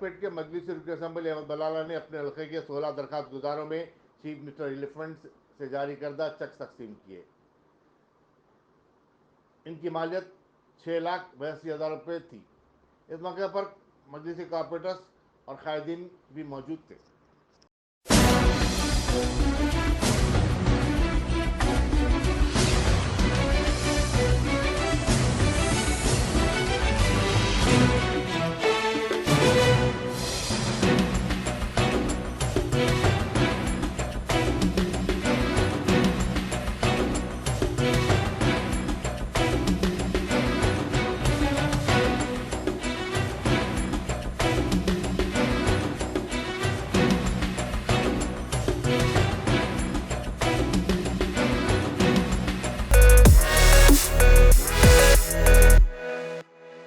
Carpet के मजलिस रुकन assembly Ahmad Balala ने अपने हल्के के 16 दरखास्त गुजारों में चीफ मिनिस्टर रिलीफ फंड से जारी करदा चेक तकसीम किए। इनकी मालियत 6,82,000 रुपये थी। इस मौके पर मजलिस कारपोरेटर्स और कायदीन भी मौजूद थे।